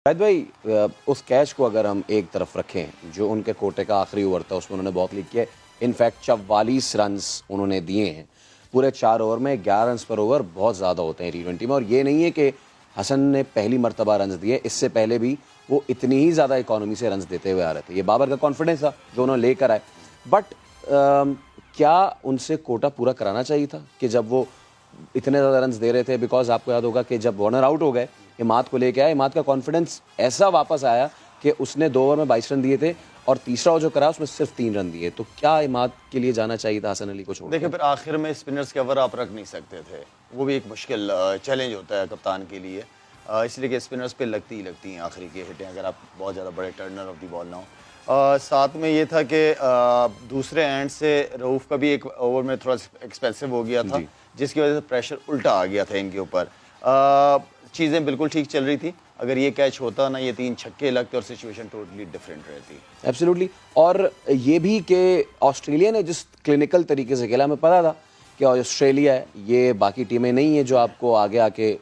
शाहिद भाई, उस कैच को अगर हम एक तरफ रखें जो उनके कोटे का आखिरी ओवर था उसमें उन्होंने बहुत लीक किया। इनफैक्ट 44 रन्स उन्होंने दिए हैं पूरे 4 ओवर में। 11 रन्स पर ओवर बहुत ज़्यादा होते हैं T20 में। और ये नहीं है कि हसन ने पहली मरतबा रन्स दिए, इससे पहले भी वो इतनी ही ज़्यादा इकॉनमी से रन्स देते हुए आ रहे थे। ये बाबर का कॉन्फिडेंस था जो उन्होंने लेकर आए। बट क्या उनसे कोटा पूरा कराना चाहिए था कि जब वो इतने ज़्यादा रन्स दे रहे थे? बिकॉज आपको याद होगा कि जब वार्नर आउट हो गए, इमाद को लेके आए, इमाद का कॉन्फिडेंस ऐसा वापस आया कि उसने 2 ओवर में 22 रन दिए थे और तीसरा ओवर जो करा उसमें सिर्फ 3 रन दिए। तो क्या इमाद के लिए जाना चाहिए था हसन अली को छोड़? देखिए, फिर आखिर में स्पिनर्स के ओवर आप रख नहीं सकते थे, वो भी एक मुश्किल चैलेंज होता है कप्तान के लिए, इसलिए कि स्पिनर्स पे लगती हैं आखिरी की हिटें, अगर आप बहुत ज़्यादा बड़े टर्नर ऑफ द बॉल ना हो। साथ में ये था कि दूसरे एंड से रऊफ़ का भी एक ओवर में थोड़ा एक्सपेंसिव हो गया था, जिसकी वजह से प्रेशर उल्टा आ गया था इनके ऊपर। चीज़ें बिल्कुल ठीक चल रही थी, अगर ये कैच होता ना, ये 3 छक्के लगते और सिचुएशन टोटली डिफरेंट रहती। एब्सोल्युटली। और ये भी कि ऑस्ट्रेलिया ने जिस क्लिनिकल तरीके से खेला, हमें पता था कि ऑस्ट्रेलिया है, ये बाकी टीमें नहीं है जो आपको आगे आके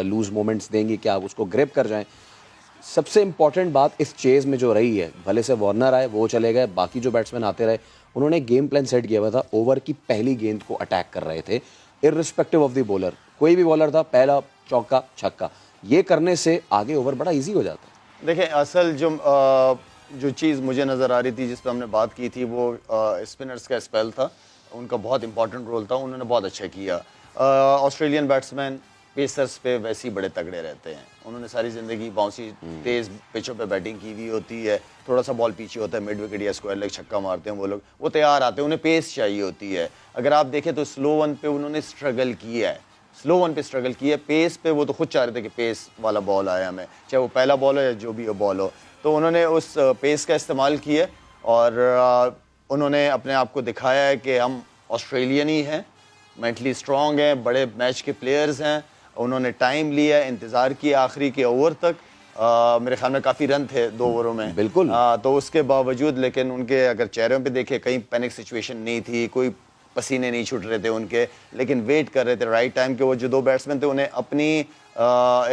लूज मोमेंट्स देंगी कि आप उसको ग्रिप कर जाएं। सबसे इंपॉर्टेंट बात इस चेज में जो रही है, भले से वार्नर आए, वो चले गए, बाकी जो बैट्समैन आते रहे, उन्होंने गेम प्लान सेट किया हुआ था। ओवर की पहली गेंद को अटैक कर रहे थे, इर्रिस्पेक्टिव ऑफ द बॉलर। कोई भी बॉलर था, पहला चौका छक्का, ये करने से आगे ओवर बड़ा इजी हो जाता है। देखिए, असल जो चीज़ मुझे नज़र आ रही थी, जिस पर हमने बात की थी, वो स्पिनर्स का स्पेल था, उनका बहुत इंपॉर्टेंट रोल था, उन्होंने बहुत अच्छा किया। ऑस्ट्रेलियन बैट्समैन पेसर्स पे वैसे ही बड़े तगड़े रहते हैं, उन्होंने सारी ज़िंदगी बाउंसी तेज़ पिचों पे बैटिंग की हुई होती है, थोड़ा सा बॉल पीछे होता है, मिड विकेट या स्क्वायर लेग छक्का मारते हैं वो लोग, वो तैयार आते हैं, उन्हें पेस चाहिए होती है। अगर आप देखें तो स्लो वन पे उन्होंने स्ट्रगल किया है, पेस पे वो तो खुद चाह रहे थे कि पेस वाला बॉल आया हमें, चाहे वो पहला बॉल हो या जो भी बॉल हो, तो उन्होंने उस पेस का इस्तेमाल किया और उन्होंने अपने आप को दिखाया है कि हम ऑस्ट्रेलियन ही हैं, मेंटली स्ट्रॉन्ग हैं, बड़े मैच के प्लेयर्स हैं। उन्होंने टाइम लिया, इंतज़ार किया आखिरी के ओवर तक। मेरे ख्याल में काफ़ी रन थे 2 ओवरों में, बिल्कुल। तो उसके बावजूद, लेकिन उनके अगर चेहरों पे देखे, कहीं पैनिक सिचुएशन नहीं थी, कोई पसीने नहीं छूट रहे थे उनके, लेकिन वेट कर रहे थे राइट टाइम के। वो जो 2 बैट्समैन थे, उन्हें अपनी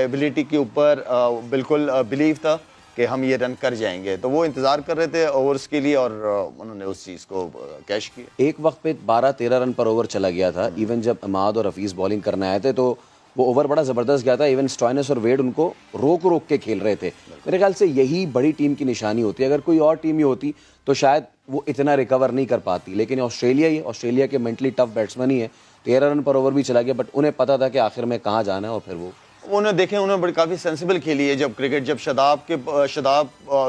एबिलिटी के ऊपर बिल्कुल बिलीव था कि हम ये रन कर जाएंगे, तो वो इंतज़ार कर रहे थे ओवर्स के लिए और उन्होंने उस चीज़ को कैश किया। एक वक्त पे 12-13 रन पर ओवर चला गया था। इवन जब इमाद और हफीज़ बॉलिंग करने आए थे तो वो ओवर बड़ा ज़बरदस्त गया था। इवन स्टॉइनिस और वेड उनको रोक रोक के खेल रहे थे। मेरे ख्याल से यही बड़ी टीम की निशानी होती है। अगर कोई और टीम ही होती तो शायद वो इतना रिकवर नहीं कर पाती, लेकिन ऑस्ट्रेलिया के मेंटली टफ बैट्समैन ही है। 13 रन पर ओवर भी चला गया, बट उन्हें पता था कि आखिर में कहाँ जाना है और फिर वो उन्होंने देखे, उन्होंने बड़ी काफ़ी सेंसिबल खेली है। जब क्रिकेट, जब शदाब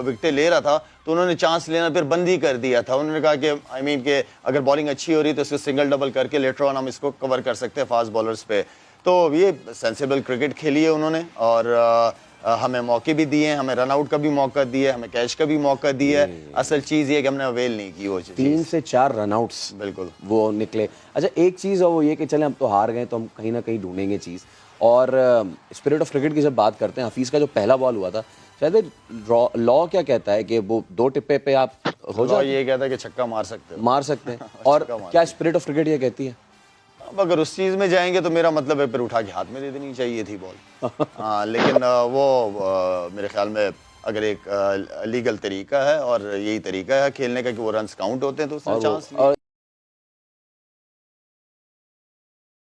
विकेटें ले रहा था तो उन्होंने चांस लेना फिर बंद ही कर दिया था। उन्होंने कहा कि कि अगर बॉलिंग अच्छी हो रही है तो इसको सिंगल डबल करके लेटर ऑन हम इसको कवर कर सकते हैं फास्ट बॉलर्स पे। तो ये सेंसिबल क्रिकेट खेली है उन्होंने और हमें मौके भी दिए हैं, हमें रन आउट का भी मौका दिया है, हमें कैच का भी मौका दिया है। असल चीज़ ये कि हमने अवेल नहीं की वो चीज़। 3 से 4 रन आउट्स बिल्कुल वो निकले। अच्छा, एक चीज़ और वो ये कि चले हम तो हार गए तो हम कहीं ना कहीं ढूंढेंगे चीज़। और स्पिरिट ऑफ क्रिकेट की जब बात करते हैं, हफीज़ का जो पहला बॉल हुआ था, शायद लॉ क्या कहता है कि वो 2 टिप्पे पे आप हो जाए, ये कहता है कि छक्का मार सकते हैं और क्या स्पिरिट ऑफ क्रिकेट ये कहती है? अब अगर उस चीज़ में जाएंगे तो मेरा मतलब है फिर उठा के हाथ में दे देनी चाहिए थी बॉल। हाँ, लेकिन वो मेरे ख्याल में अगर एक लीगल तरीका है और यही तरीका है खेलने का कि वो रन्स काउंट होते हैं तो उसने चांस लिया।